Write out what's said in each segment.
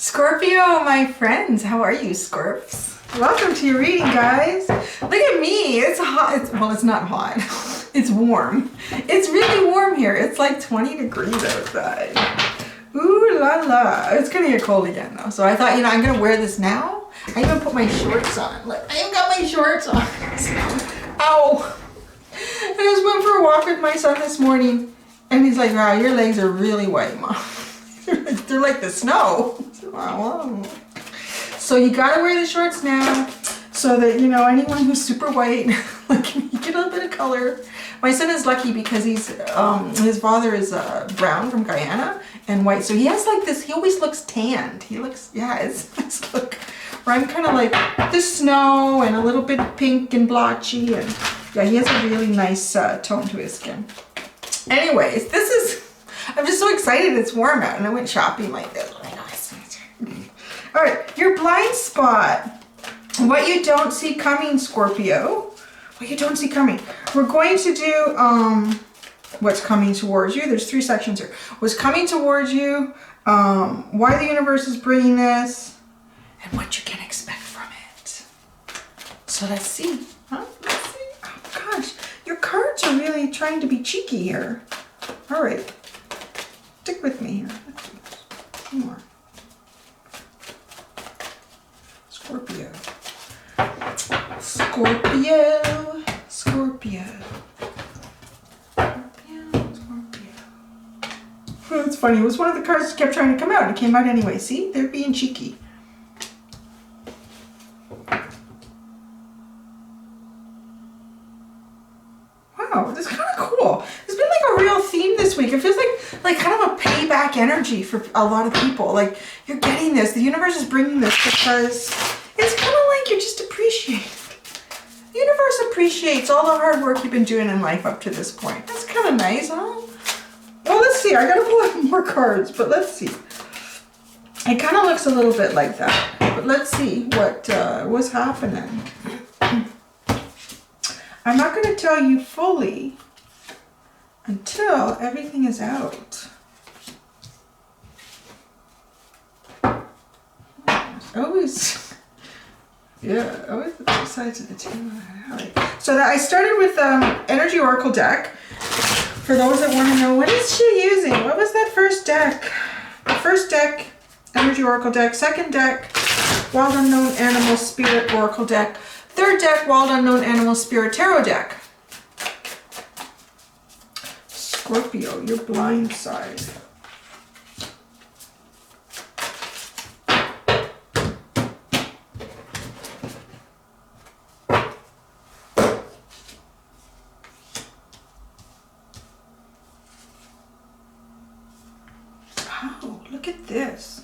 Scorpio, my friends, how are you, Scorps? Welcome to your reading, guys. Look at me, it's hot. Well, it's not hot. It's warm. It's really warm here. It's like 20 degrees outside. Ooh la la. It's gonna get cold again though. So I thought, you know, I'm gonna wear this now. I even put my shorts on. Look, I even got my shorts on. Ow. I just went for a walk with my son this morning and he's like, wow, your legs are really white, Mom. They're like the snow. Wow. So you gotta wear the shorts now so that, you know, anyone who's super white, like you get a little bit of color. My son is lucky because he's, his father is brown from Guyana and white. So he has like this, he always looks tanned. He looks, yeah, it's this look where I'm kind of like the snow and a little bit pink and blotchy. And yeah, he has a really nice tone to his skin. Anyways, this is, I'm just so excited it's warm out and I went shopping like this. All right, your blind spot. What you don't see coming, Scorpio. What you don't see coming. We're going to do what's coming towards you. There's 3 sections here. What's coming towards you, why the universe is bringing this, and what you can expect from it. So let's see. Huh? Let's see. Oh gosh, your cards are really trying to be cheeky here. All right, stick with me here. Let's do this. 1 more. Scorpio. Scorpio. Scorpio. Scorpio. Oh, it's funny. It was one of the cards that kept trying to come out. It came out anyway. See? They're being cheeky. Wow, this is kind of cool. It's been like a real theme this week. It feels like kind of a payback energy for a lot of people. Like you're getting this. The universe is bringing this because it's kind of like you just appreciate. The universe appreciates all the hard work you've been doing in life up to this point. That's kind of nice, huh? Well, let's see. I gotta pull out more cards, but let's see. It kind of looks a little bit like that, but let's see what was happening. I'm not going to tell you fully until everything is out. Always, yeah, always the 2 sides of the two. So that I started with Energy Oracle deck. For those that want to know, what is she using? What was that first deck? The first deck, Energy Oracle deck. Second deck, Wild Unknown Animal Spirit Oracle deck. Third deck, Wild Unknown Animal Spirit Tarot deck. Scorpio, your blind side. Wow, look at this.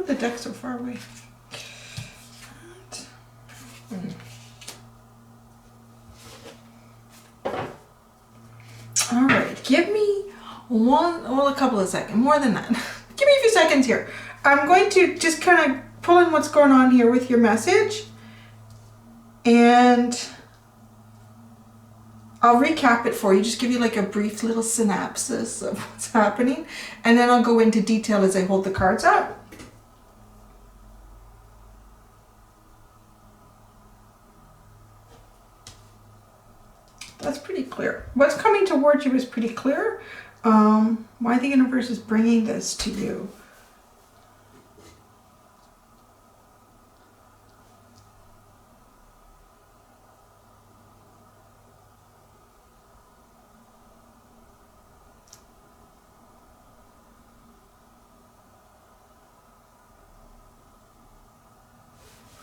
The deck so far away. All right, give me a couple of seconds, more than that. Give me a few seconds here. I'm going to just kind of pull in what's going on here with your message, and I'll recap it for you, just give you like a brief little synopsis of what's happening, and then I'll go into detail as I hold the cards up. That's pretty clear. What's coming towards you is pretty clear. Why the universe is bringing this to you.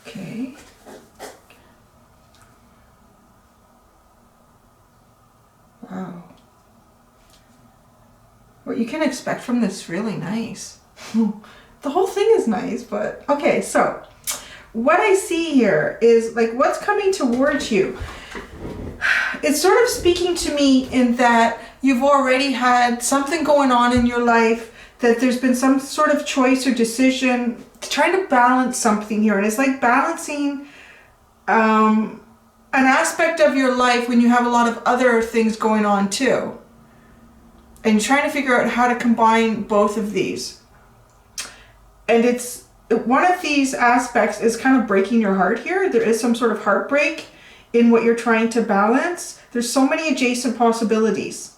Okay. Wow. What you can expect from this is really nice. The whole thing is nice, but okay, so what I see here is like what's coming towards you. It's sort of speaking to me in that you've already had something going on in your life, that there's been some sort of choice or decision trying to balance something here. And it's like balancing an aspect of your life when you have a lot of other things going on too. And you're trying to figure out how to combine both of these. And it's one of these aspects is kind of breaking your heart here. There is some sort of heartbreak in what you're trying to balance. There's so many adjacent possibilities.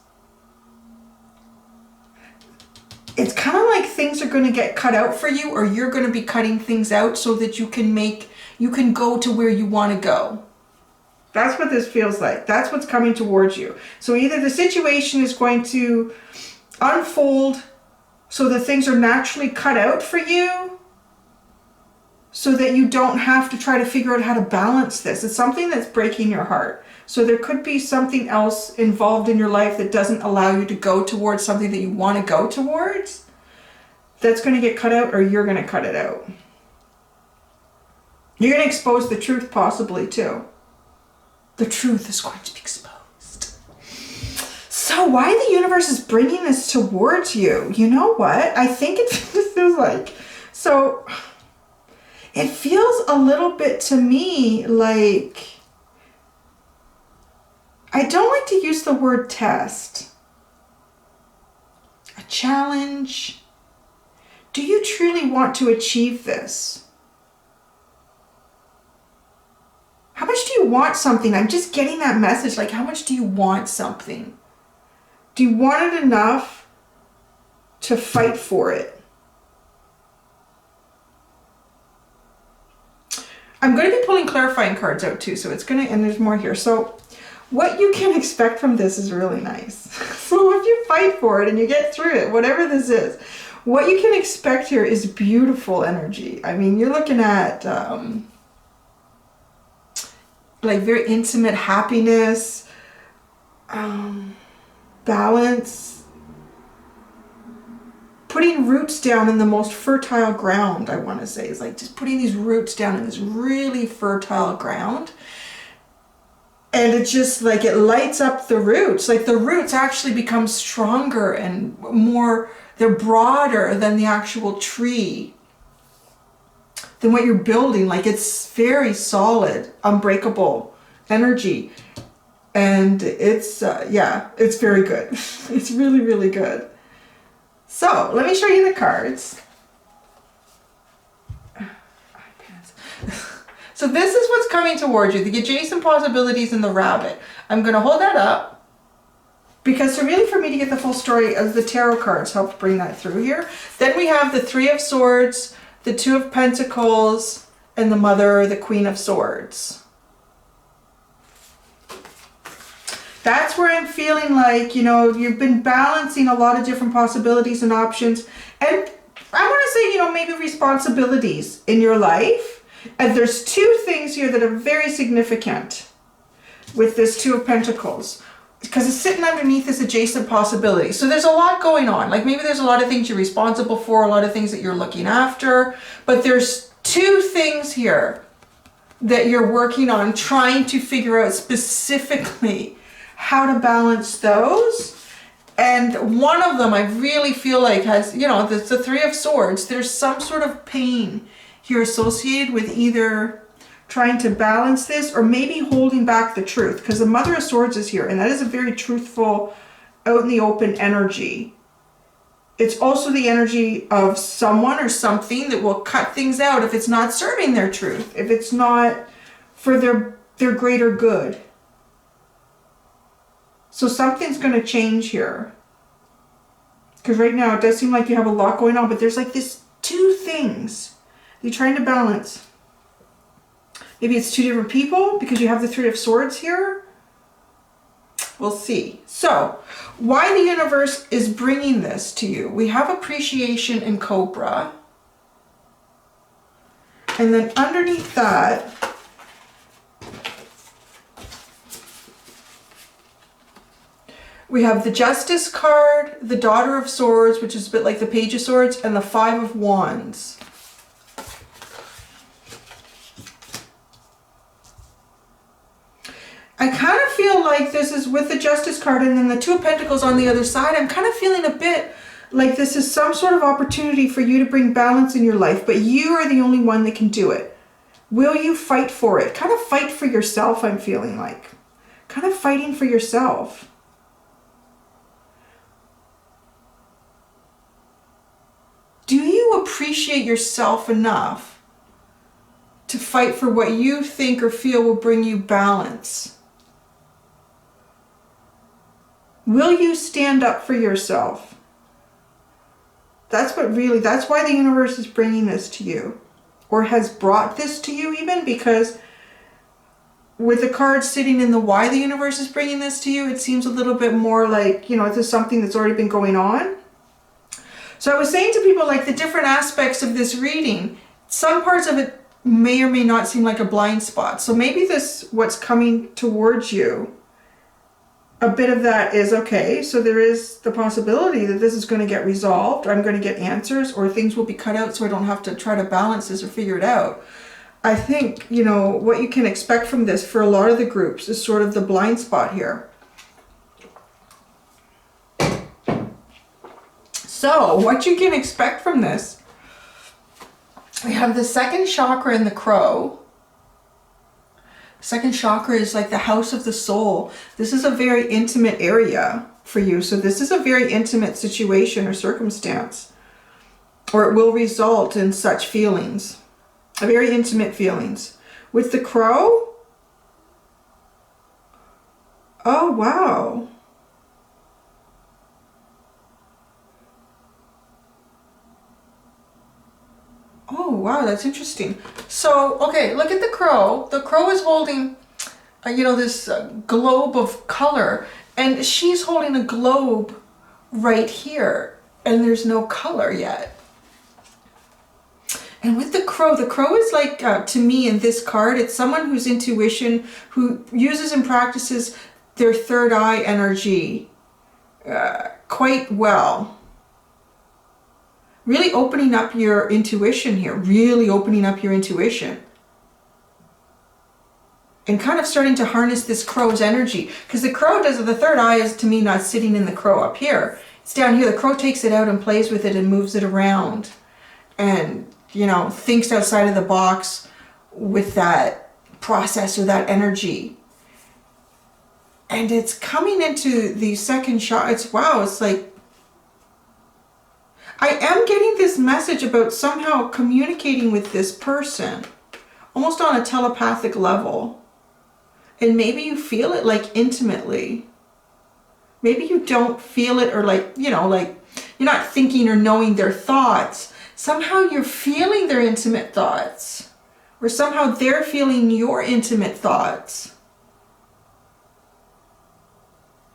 It's kind of like things are going to get cut out for you, or you're going to be cutting things out so that you can go to where you want to go. That's what this feels like. That's what's coming towards you. So either the situation is going to unfold so that things are naturally cut out for you, so that you don't have to try to figure out how to balance this. It's something that's breaking your heart. So there could be something else involved in your life that doesn't allow you to go towards something that you want to go towards. That's going to get cut out, or you're going to cut it out. You're going to expose the truth possibly too. The truth is going to be exposed. So why the universe is bringing this towards you? You know what? I think it feels like, so it feels a little bit to me like, I don't like to use the word test. A challenge. Do you truly want to achieve this? How much do you want something? I'm just getting that message, like how much do you want something? Do you want it enough to fight for it? I'm going to be pulling clarifying cards out too, so it's going to, and there's more here. So what you can expect from this is really nice. So if you fight for it and you get through it, whatever this is, what you can expect here is beautiful energy. I mean, you're looking at like very intimate happiness, balance, putting roots down in the most fertile ground, I want to say. It's like just putting these roots down in this really fertile ground. And it's just like it lights up the roots. Like the roots actually become stronger and more, they're broader than the actual tree, than what you're building. Like it's very solid, unbreakable energy. And it's, yeah, it's very good. It's really, really good. So let me show you the cards. So this is what's coming towards you, the adjacent possibilities and the rabbit. I'm going to hold that up because really for me to get the full story of the tarot cards helped bring that through here. Then we have the Three of Swords, the Two of Pentacles, and the Mother, the Queen of Swords. That's where I'm feeling like, you know, you've been balancing a lot of different possibilities and options. And I want to say, you know, maybe responsibilities in your life. And there's two things here that are very significant with this Two of Pentacles, because it's sitting underneath this adjacent possibility. So there's a lot going on. Like maybe there's a lot of things you're responsible for, a lot of things that you're looking after, but there's two things here that you're working on, trying to figure out specifically how to balance those. And one of them I really feel like has, you know, the Three of Swords. There's some sort of pain here associated with either trying to balance this or maybe holding back the truth, because the Mother of Swords is here, and that is a very truthful, out in the open energy. It's also the energy of someone or something that will cut things out if it's not serving their truth, if it's not for their greater good. So something's going to change here. Because right now it does seem like you have a lot going on, but there's like this two things you're trying to balance. Maybe it's two different people because you have the Three of Swords here. We'll see. So why the universe is bringing this to you. We have appreciation in Cobra. And then underneath that, we have the Justice card, the Daughter of Swords, which is a bit like the Page of Swords, and the Five of Wands. I kind of feel like this is with the Justice card and then the Two of Pentacles on the other side. I'm kind of feeling a bit Like this is some sort of opportunity for you to bring balance in your life, but you are the only one that can do it. Will you fight for it? Kind of fight for yourself, I'm feeling like. Kind of fighting for yourself. Do you appreciate yourself enough to fight for what you think or feel will bring you balance? Will you stand up for yourself? That's why the universe is bringing this to you, or has brought this to you even, because with the card sitting in the why the universe is bringing this to you, it seems a little bit more like, you know, this is something that's already been going on. So I was saying to people, like, the different aspects of this reading, some parts of it may or may not seem like a blind spot. So maybe this, what's coming towards you, a bit of that is, okay, so there is the possibility that this is going to get resolved, or I'm going to get answers, or things will be cut out so I don't have to try to balance this or figure it out. I think, you know, what you can expect from this for a lot of the groups is sort of the blind spot here. So what you can expect from this, we have the second chakra in the crow. Second chakra is like the house of the soul. This is a very intimate area for you. So this is a very intimate situation or circumstance, or it will result in such feelings, very intimate feelings. With the crow, oh wow. Oh, wow, that's interesting. So, okay, look at the crow. The crow is holding, you know, this globe of color, and she's holding a globe right here, and there's no color yet. And with the crow is like, to me in this card, it's someone whose intuition, who uses and practices their third eye energy quite well. Really opening up your intuition here, really opening up your intuition. And kind of starting to harness this crow's energy. Because the crow does, the third eye is to me not sitting in the crow up here. It's down here. The crow takes it out and plays with it and moves it around. And, you know, thinks outside of the box with that process or that energy. And it's coming into the second shot. It's, wow, it's like, I am getting this message about somehow communicating with this person, almost on a telepathic level. And maybe you feel it like intimately. Maybe you don't feel it, or like, you know, like you're not thinking or knowing their thoughts. Somehow you're feeling their intimate thoughts, or somehow they're feeling your intimate thoughts.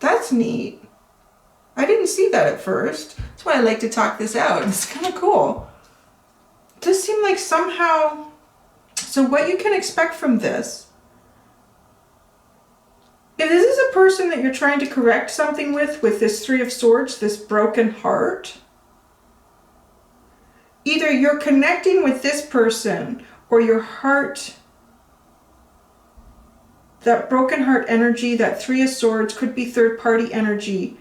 That's neat. I didn't see that at first. That's why I like to talk this out. It's kind of cool. It does seem like somehow... So what you can expect from this, if this is a person that you're trying to correct something with this Three of Swords, this broken heart, either you're connecting with this person, or your heart, that broken heart energy, that Three of Swords, could be third party energy,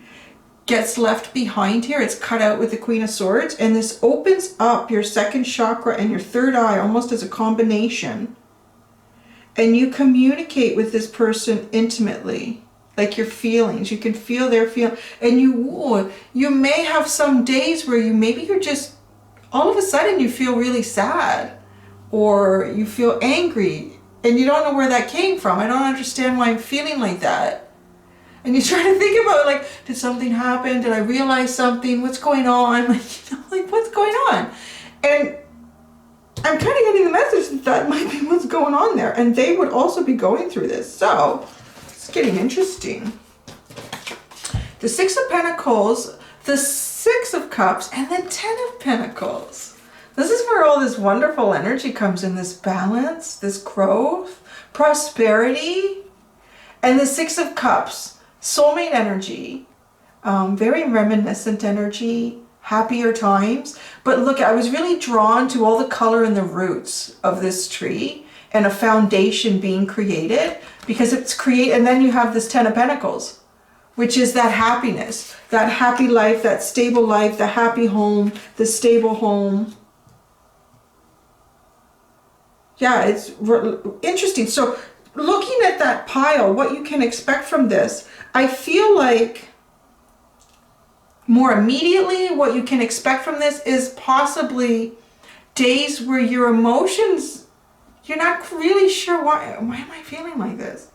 gets left behind here. It's cut out with the Queen of Swords, and this opens up your second chakra and your third eye almost as a combination, and you communicate with this person intimately, like your feelings. You can feel their feeling, and you may have some days where you're just all of a sudden you feel really sad, or you feel angry, and you don't know where that came from. I don't understand why I'm feeling like that. And you try to think about, like, did something happen? Did I realize something? What's going on? Like, you know, like, what's going on? And I'm kind of getting the message that that might be what's going on there. And they would also be going through this. So it's getting interesting. The Six of Pentacles, the Six of Cups, and the Ten of Pentacles. This is where all this wonderful energy comes in, this balance, this growth, prosperity, and the Six of Cups. Soulmate energy, very reminiscent energy, happier times. But look, I was really drawn to all the color in the roots of this tree and a foundation being created, because it's and then you have this Ten of Pentacles which is that happiness, that happy life, that stable life, the happy home, the stable home. Yeah, it's interesting. So looking at that pile, what you can expect from this, I feel like more immediately what you can expect from this is possibly days where your emotions, you're not really sure why am I feeling like this?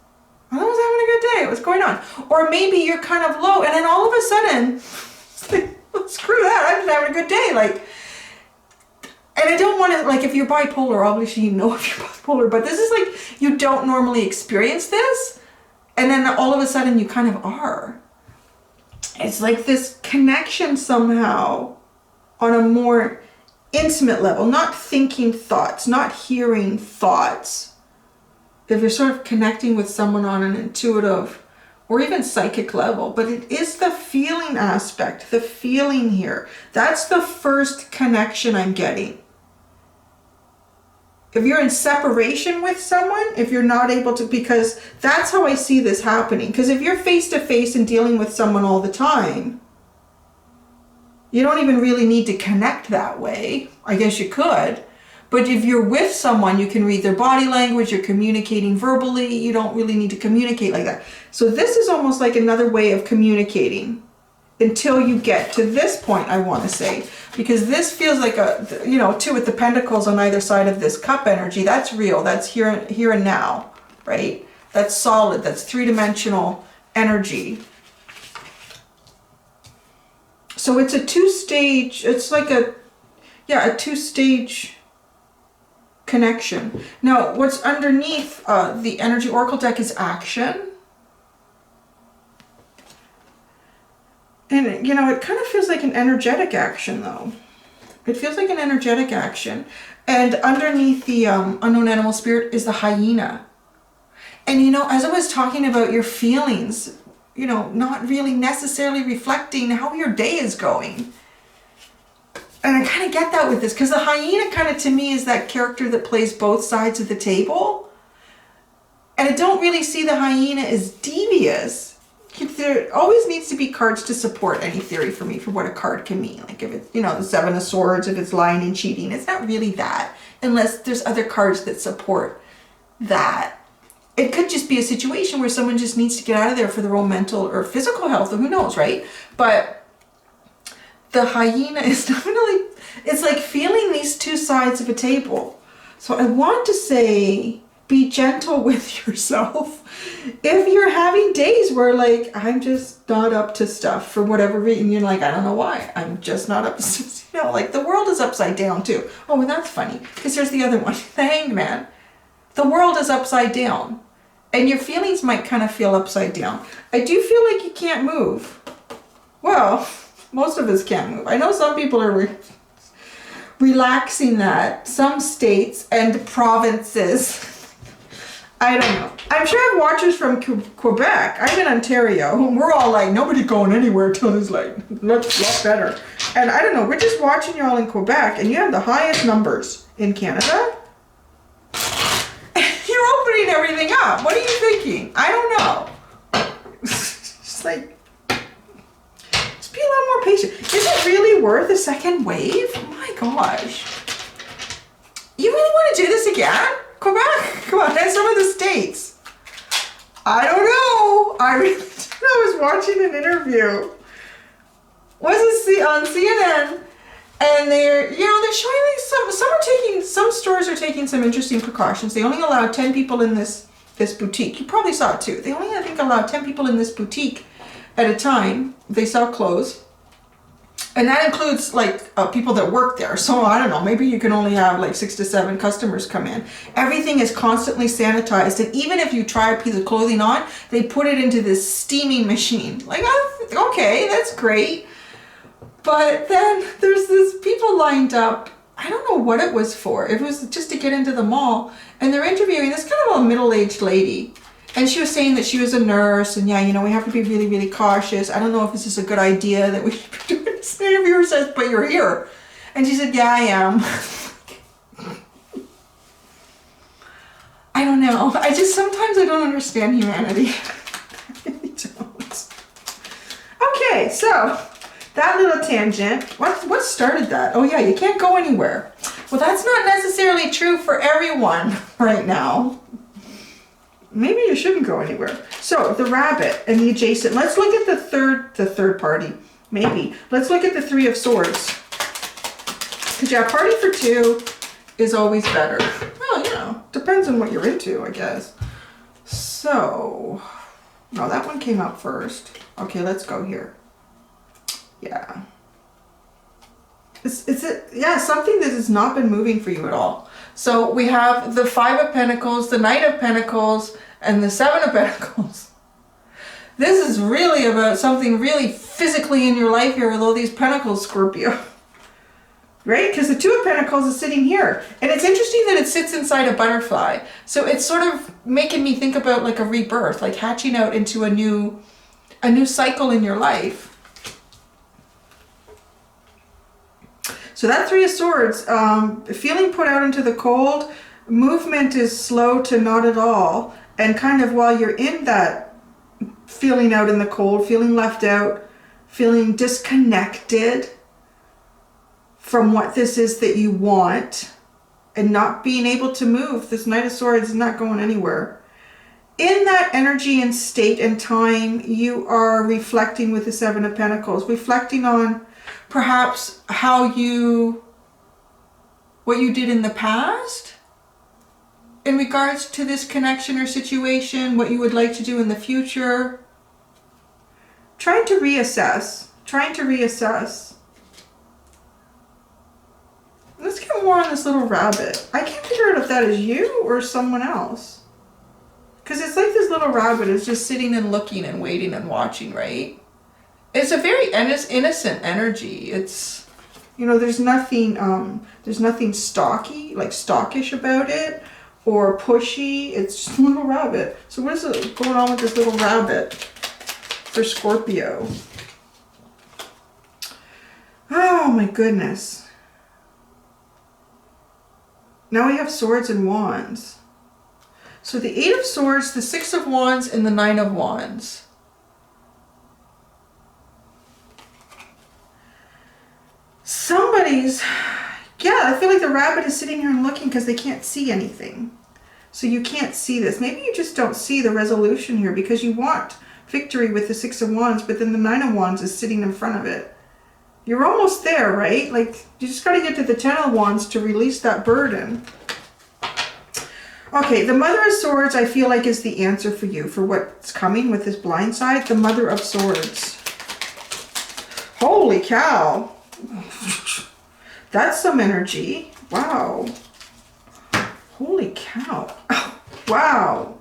I was having a good day. What's going on? Or maybe you're kind of low and then all of a sudden, it's like, well, screw that. I'm just having a good day. Like, and I don't want to, like, if you're bipolar, obviously you know if you're bipolar, but this is like, you don't normally experience this. And then all of a sudden you kind of are. It's like this connection somehow on a more intimate level, not thinking thoughts, not hearing thoughts. If you're sort of connecting with someone on an intuitive or even psychic level, but it is the feeling aspect, the feeling here. That's the first connection I'm getting. If you're in separation with someone, if you're not able to, because that's how I see this happening. Because if you're face to face and dealing with someone all the time, you don't even really need to connect that way. I guess you could. But if you're with someone, you can read their body language, you're communicating verbally, you don't really need to communicate like that. So this is almost like another way of communicating until you get to this point, I want to say. Because this feels like a, you know, two with the pentacles on either side of this cup energy. That's real. That's here and now, right? That's solid. That's three-dimensional energy. So it's a two-stage, it's like a two-stage connection. Now, what's underneath the energy oracle deck is action. And, you know, it kind of feels like an energetic action, though. It feels like an energetic action. And underneath the unknown animal spirit is the hyena. And, you know, as I was talking about your feelings, you know, not really necessarily reflecting how your day is going. And I kind of get that with this, because the hyena kind of, to me, is that character that plays both sides of the table. And I don't really see the hyena as devious. There always needs to be cards to support any theory for me for what a card can mean. Like if it's, you know, the Seven of Swords, if it's lying and cheating, it's not really that unless there's other cards that support that. It could just be a situation where someone just needs to get out of there for their own mental or physical health, or who knows, right? But the hyena is definitely, it's like feeling these two sides of a table. So I want to say, be gentle with yourself. If you're having days where, like, I'm just not up to stuff for whatever reason, you're like, I don't know why, I'm just not up to stuff. You know, like the world is upside down too. Oh, and that's funny, because here's the other one, the Hanged Man. The world is upside down, and your feelings might kind of feel upside down. I do feel like you can't move. Well, most of us can't move. I know some people are relaxing that. Some states and provinces, I don't know. I'm sure I have watchers from Quebec. I'm in Ontario, and we're all like, nobody's going anywhere till it's like, looks a lot better. And I don't know, we're just watching y'all in Quebec, and you have the highest numbers in Canada. You're opening everything up. What are you thinking? I don't know. Just like, just be a little more patient. Is it really worth a second wave? Oh my gosh. You really want to do this again? Quebec? Come on, and some of the states. I don't know. I really don't know. I was watching an interview. Was it on CNN? And they're, you know, they're showing like some stores are taking some interesting precautions. They only allow 10 people in this boutique. You probably saw it too. They only, I think, allow 10 people in this boutique at a time. They sell clothes. And that includes like people that work there. So I don't know, maybe you can only have like 6 to 7 customers come in. Everything is constantly sanitized. And even if you try a piece of clothing on, they put it into this steaming machine. Like, okay, that's great. But then there's this people lined up. I don't know what it was for. It was just to get into the mall. And they're interviewing this kind of a middle-aged lady. And she was saying that she was a nurse. And yeah, you know, we have to be really, really cautious. I don't know if this is a good idea that we should be doing this. The interviewer says, but you're here. And she said, yeah, I am. I don't know. Sometimes I don't understand humanity. I really don't. So that little tangent, what started that? Oh yeah, you can't go anywhere. Well, that's not necessarily true for everyone right now. Maybe you shouldn't go anywhere. So the rabbit and the adjacent, let's look at the third party, maybe. Let's look at the Three of Swords. Because yeah, party for two is always better. Well, you know, depends on what you're into, I guess. So, no, that one came out first. Okay, let's go here. Yeah. Yeah, something that has not been moving for you at all. So we have the Five of Pentacles, the Knight of Pentacles, and the Seven of Pentacles. This is really about something really physically in your life here with all these pentacles, Scorpio. Right? Because the Two of Pentacles is sitting here. And it's interesting that it sits inside a butterfly. So it's sort of making me think about like a rebirth, like hatching out into a new cycle in your life. So that Three of Swords, feeling put out into the cold, movement is slow to not at all. And kind of while you're in that feeling out in the cold, feeling left out, feeling disconnected from what this is that you want, and not being able to move, this Knight of Swords is not going anywhere. In that energy and state and time, you are reflecting with the Seven of Pentacles, reflecting on perhaps what you did in the past in regards to this connection or situation, what you would like to do in the future. Trying to reassess. Let's get more on this little rabbit. I can't figure out if that is you or someone else. Because it's like this little rabbit is just sitting and looking and waiting and watching, right? It's a very innocent energy. It's, you know, there's nothing stockish about it or pushy. It's just a little rabbit. So what is going on with this little rabbit for Scorpio? Oh my goodness. Now we have Swords and Wands. So the Eight of Swords, the Six of Wands, and the Nine of Wands. I feel like the rabbit is sitting here and looking because they can't see anything. So you can't see this. Maybe you just don't see the resolution here because you want victory with the Six of Wands, but then the Nine of Wands is sitting in front of it. You're almost there, right? Like, you just got to get to the Ten of Wands to release that burden. Okay, the Mother of Swords, I feel like, is the answer for you, for what's coming with this blind side. The Mother of Swords. Holy cow. That's some energy. Wow. Holy cow. Oh, wow.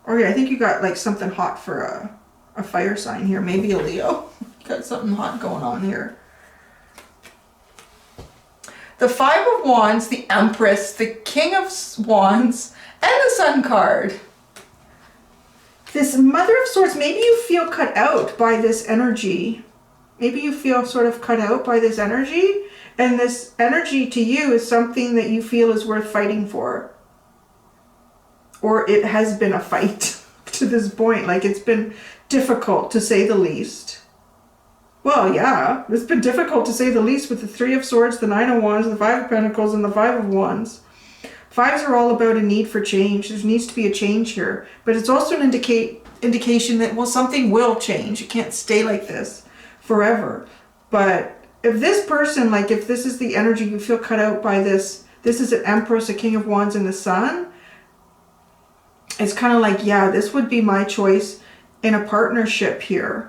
Okay, I think you got like something hot for a fire sign here. Maybe a Leo. Got something hot going on here. The Five of Wands, the Empress, the King of Wands, and the Sun card. This Mother of Swords, maybe you feel cut out by this energy. Maybe you feel sort of cut out by this energy. And this energy to you is something that you feel is worth fighting for. Or it has been a fight to this point. Like, it's been difficult, to say the least. Well, yeah, it's been difficult to say the least with the Three of Swords, the Nine of Wands, the Five of Pentacles, and the Five of Wands. Fives are all about a need for change. There needs to be a change here. But it's also an indication that, well, something will change. It can't stay like this forever. But if this person, like, if this is the energy you feel cut out by this is an Empress, a King of Wands, and the Sun. It's kind of like, yeah, this would be my choice in a partnership here.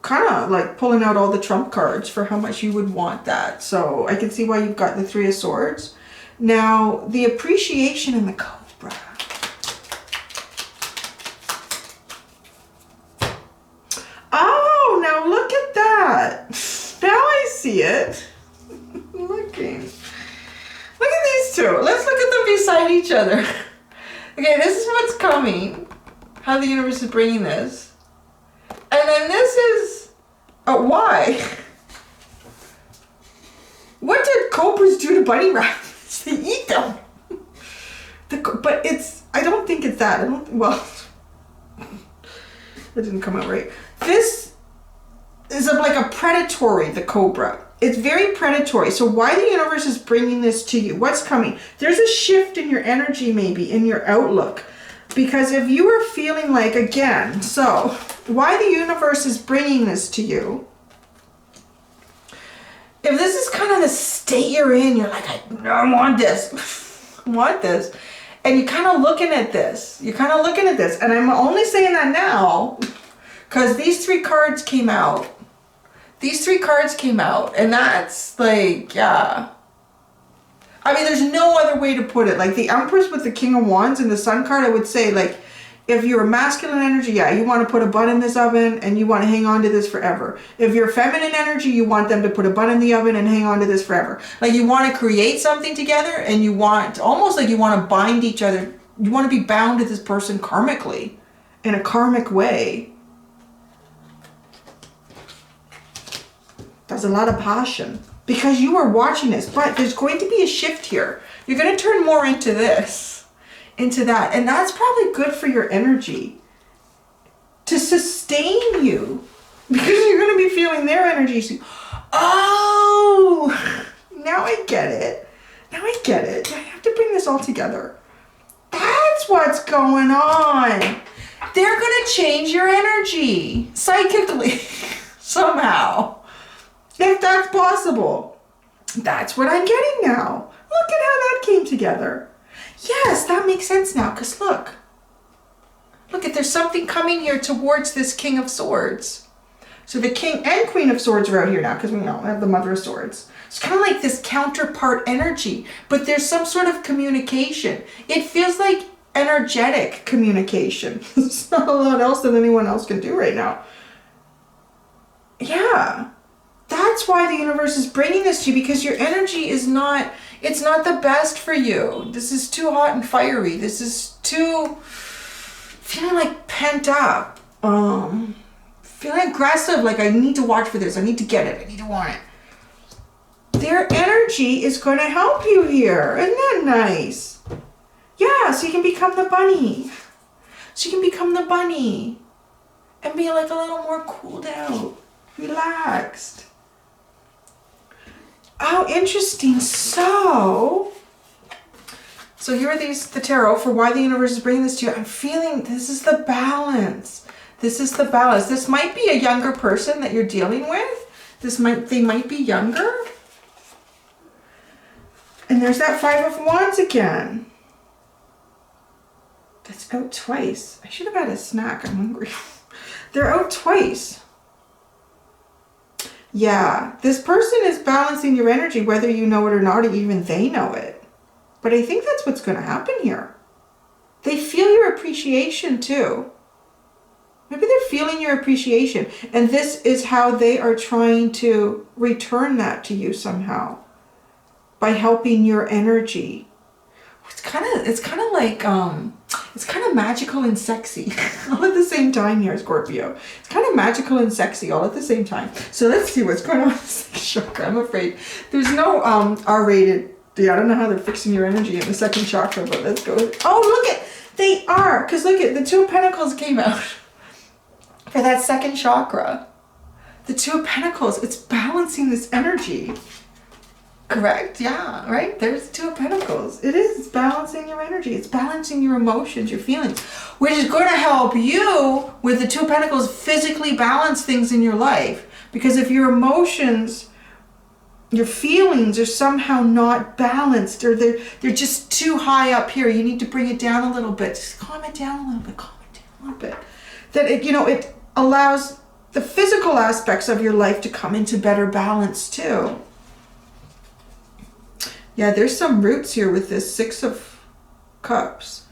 Kind of like pulling out all the trump cards for how much you would want that. So I can see why you've got the Three of Swords. Now, the appreciation in the Cobra. Oh, now look at that. Now I see it. Looking. Look at these two. Let's look at them beside each other. Okay, this is what's coming. How the universe is bringing this. And then this is why? What did cobras do to bunny rabbits? They eat them. But it's I don't think it's that. I don't, well, that didn't come out right. This is like a predatory, the Cobra. It's very predatory. So why the universe is bringing this to you? What's coming? There's a shift in your energy, maybe, in your outlook. Because if you are feeling like, again, so why the universe is bringing this to you, if this is kind of the state you're in, you're like, I want this, I want this, and you're kind of looking at this, and I'm only saying that now because these 3 cards came out. These 3 cards came out, and that's like, yeah. I mean, there's no other way to put it. Like the Empress with the King of Wands and the Sun card, I would say, like, if you're a masculine energy, yeah, you want to put a bun in this oven and you want to hang on to this forever. If you're feminine energy, you want them to put a bun in the oven and hang on to this forever. Like you want to create something together and you want, almost like you want to bind each other. You want to be bound to this person karmically, in a karmic way. There's a lot of passion because you are watching this, but there's going to be a shift here. You're going to turn more into this, into that. And that's probably good for your energy to sustain you because you're going to be feeling their energy. So, oh, now I get it. Now I get it. I have to bring this all together. That's what's going on. They're going to change your energy psychically somehow. If that's possible. That's what I'm getting now. Look at how that came together. Yes, that makes sense now, because look. Look, there's something coming here towards this King of Swords. So the King and Queen of Swords are out here now, because we know I have the Mother of Swords. It's kind of like this counterpart energy, but there's some sort of communication. It feels like energetic communication. There's not a lot else that anyone else can do right now. Yeah. That's why the universe is bringing this to you, because your energy is not, it's not the best for you. This is too hot and fiery. This is too, feeling like pent up. Feeling aggressive, like I need to watch for this. I need to get it. I need to want it. Their energy is going to help you here. Isn't that nice? Yeah, so you can become the bunny. So you can become the bunny and be like a little more cooled out, relaxed. Oh, interesting. So here are the tarot for why the universe is bringing this to you. I'm feeling this is the balance. This is the balance. This might be a younger person that you're dealing with. They might be younger. And there's that 5 of Wands again. That's out twice. I should have had a snack. I'm hungry. They're out twice. Yeah, this person is balancing your energy, whether you know it or not, or even they know it. But I think that's what's going to happen here. They feel your appreciation too. Maybe they're feeling your appreciation. And this is how they are trying to return that to you somehow. By helping your energy. It's kind of like, it's kind of magical and sexy all at the same time here, Scorpio. It's kind of magical and sexy all at the same time. So let's see what's going on with the second chakra. I'm afraid there's no R-rated. Yeah, I don't know how they're fixing your energy in the second chakra, but let's go. Oh, look at, they are. Because look at, the 2 of Pentacles came out for that second chakra. The 2 of Pentacles, it's balancing this energy. Correct, yeah, right? There's 2 of Pentacles. It is, it's balancing your energy. It's balancing your emotions, your feelings, which is going to help you with the 2 of Pentacles physically balance things in your life. Because if your emotions, your feelings are somehow not balanced, or they're just too high up here, you need to bring it down a little bit. Just calm it down a little bit, calm it down a little bit. That it, it allows the physical aspects of your life to come into better balance too. Yeah, there's some roots here with this 6 of Cups.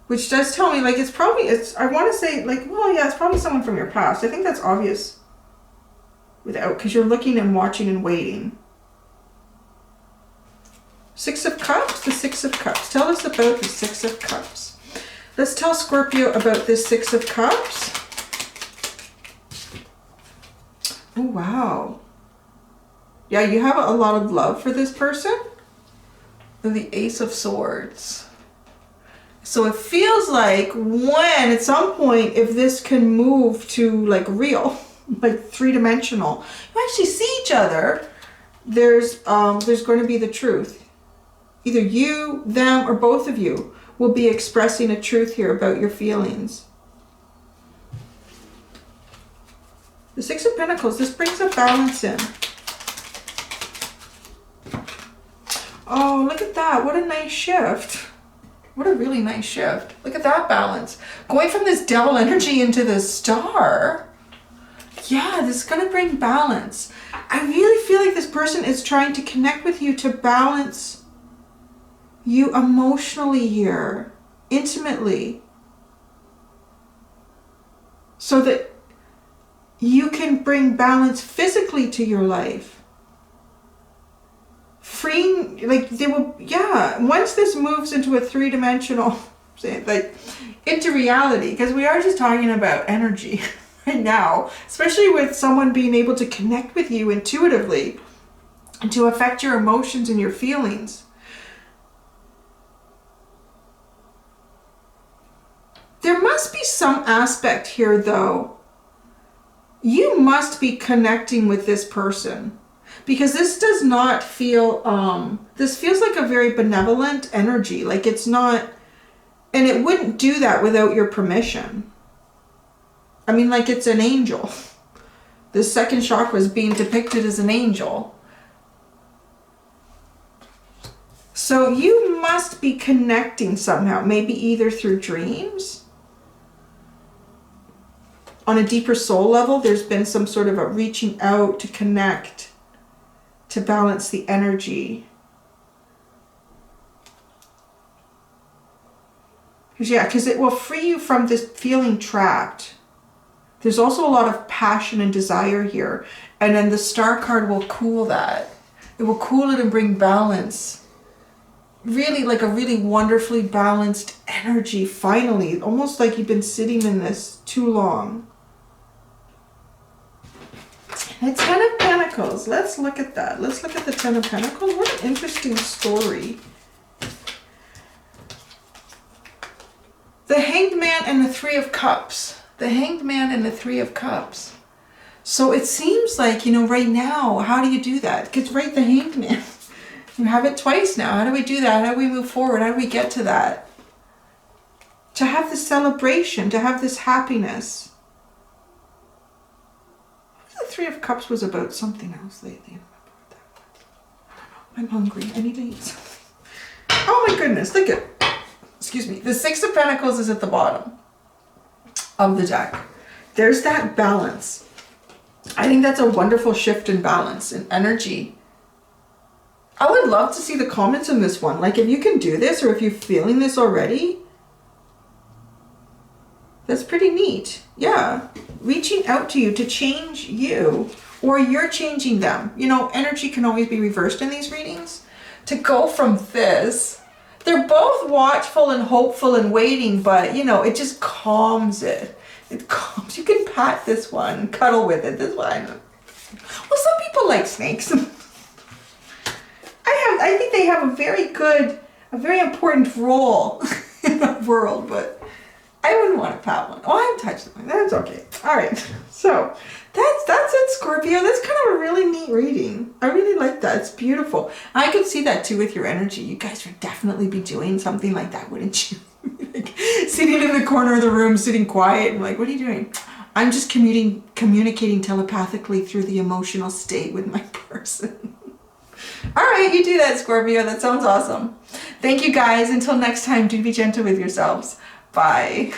Which does tell me, like, I want to say, like, well, yeah, it's probably someone from your past. I think that's obvious. Because you're looking and watching and waiting. 6 of Cups, the 6 of Cups. Tell us about the 6 of Cups. Let's tell Scorpio about this 6 of Cups. Oh, wow. Yeah, you have a lot of love for this person. And the Ace of Swords. So it feels like when at some point, if this can move to like real, like three-dimensional, you actually see each other, there's going to be the truth. Either you, them, or both of you will be expressing a truth here about your feelings. The Six of Pentacles, this brings a balance in. Oh, look at that. What a nice shift. What a really nice shift. Look at that balance. Going from this devil energy into the star. Yeah, this is going to bring balance. I really feel like this person is trying to connect with you to balance you emotionally here, intimately, so that you can bring balance physically to your life. Freeing, like they will, yeah, once this moves into a three-dimensional, like into reality, because we are just talking about energy right now, especially with someone being able to connect with you intuitively and to affect your emotions and your feelings. There must be some aspect here though. You must be connecting with this person. Because this does not feel, this feels like a very benevolent energy. Like it's not, and it wouldn't do that without your permission. I mean, like it's an angel. The second chakra is being depicted as an angel. So you must be connecting somehow, maybe either through dreams. On a deeper soul level, there's been some sort of a reaching out to connect, to balance the energy. Because it will free you from this feeling trapped. There's also a lot of passion and desire here. And then the star card will cool that. It will cool it and bring balance. Really like a really wonderfully balanced energy finally. Almost like you've been sitting in this too long. The Ten of Pentacles. Let's look at that. Let's look at the Ten of Pentacles. What an interesting story. The Hanged Man and the Three of Cups. The Hanged Man and the Three of Cups. So it seems like, you know, right now, how do you do that? Because right, the Hanged Man. You have it twice now. How do we do that? How do we move forward? How do we get to that? To have this celebration, to have this happiness. The Three of Cups was about something else lately. I'm hungry. I need to eat something. Oh my goodness, look at, excuse me. The Six of Pentacles is at the bottom of the deck. There's that balance. I think that's a wonderful shift in balance and energy. I would love to see the comments in this one. Like if you can do this or if you're feeling this already, that's pretty neat. Yeah. Reaching out to you to change you, or you're changing them. You know, energy can always be reversed in these readings. To go from this, they're both watchful and hopeful and waiting, but you know, it just calms it. It calms. You can pat this one, cuddle with it. This one. Well, some people like snakes. I think they have a very important role in the world, but I wouldn't want to pat one. Oh, I haven't touched them. That's okay. All right. So that's it, Scorpio. That's kind of a really neat reading. I really like that. It's beautiful. I could see that too with your energy. You guys would definitely be doing something like that, wouldn't you? Like sitting in the corner of the room, sitting quiet, and like, what are you doing? I'm just communicating telepathically through the emotional state with my person. All right, you do that, Scorpio. That sounds awesome. Thank you, guys. Until next time, do be gentle with yourselves. Bye.